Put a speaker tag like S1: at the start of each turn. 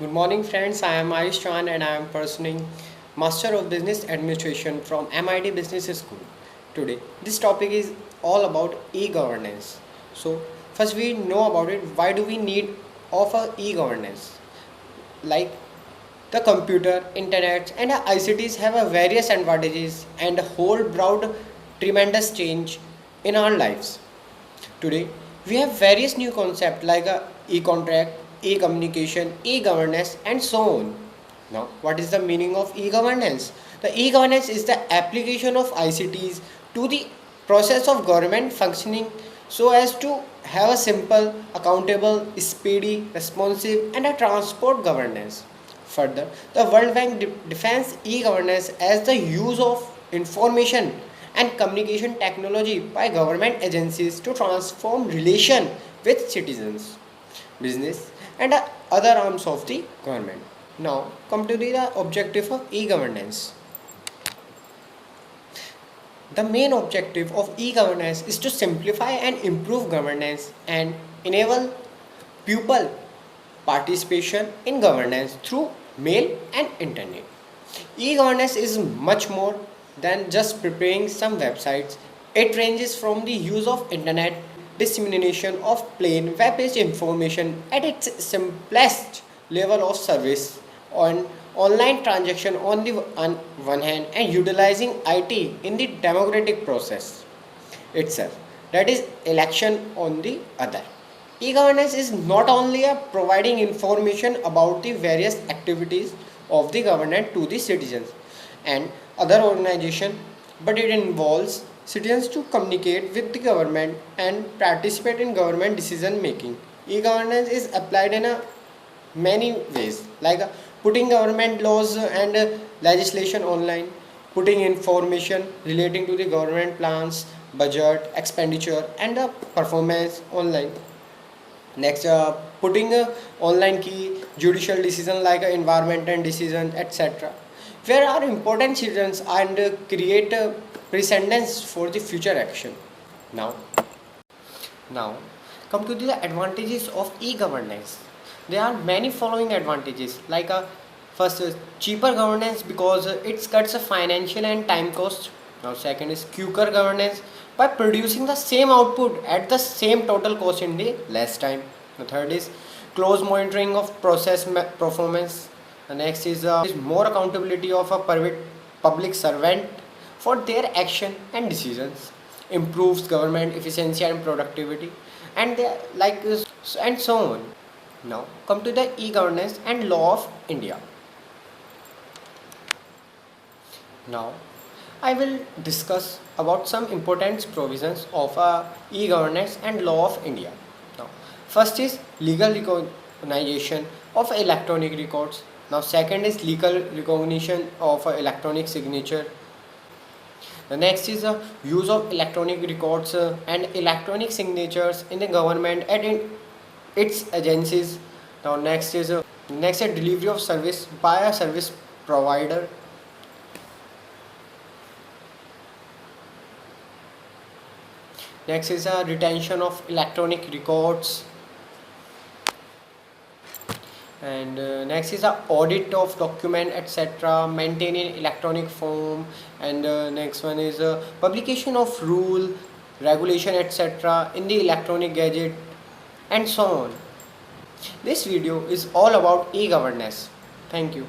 S1: Good morning, friends. I am Ayush Chan and I am pursuing Master of Business Administration from MIT Business School. Today, this topic is all about e-governance. So, first we know about it. Why do we need of a e-governance? Like the computer, internet, and ICTs have a various advantages and hold broad tremendous change in our lives. Today, we have various new concepts like e-contract, e-communication, e-governance, and so on. Now, what is the meaning of e-governance? The e-governance is the application of ICTs to the process of government functioning so as to have a simple, accountable, speedy, responsive, and a transport governance. Further, the World Bank defines e-governance as the use of information and communication technology by government agencies to transform relation with citizens, business, and other arms of the government. Now, come to the objective of e-governance. The main objective of e-governance is to simplify and improve governance and enable people participation in governance through mail and internet. E-governance is much more than just preparing some websites. It ranges from the use of internet dissemination of plain web-based information at its simplest level of service on online transaction on the one hand and utilizing IT in the democratic process itself, that is election on the other. E-governance is not only a providing information about the various activities of the government to the citizens and other organization, but it involves citizens to communicate with the government and participate in government decision making. E-governance is applied in a many ways like putting government laws and legislation online, putting information relating to the government plans, budget, expenditure, and the performance online. Next, putting online key judicial decision like environment and decision, etc. Where are important citizens and create precedents for the future action. Now, now come to the advantages of e-governance. There are many following advantages like first cheaper governance because it cuts a financial and time cost. Now second is quicker governance by producing the same output at the same total cost in the less time. The third is close monitoring of process performance. The next is more accountability of a public servant for their action and decisions, improves government efficiency and productivity, and they like and so on. Now come to the e-governance and law of India. Now I will discuss about some important provisions of e-governance and law of India. Now, first is legal recognition of electronic records. Now, second is legal recognition of electronic signature. The next is the use of electronic records and electronic signatures in the government and in its agencies. Now, next is delivery of service by a service provider. Next is a retention of electronic records, and next is a audit of document etc. maintained in electronic form, and next one is a publication of rule, regulation etc. in the electronic gadget, and so on. This video is all about e-governance. Thank you.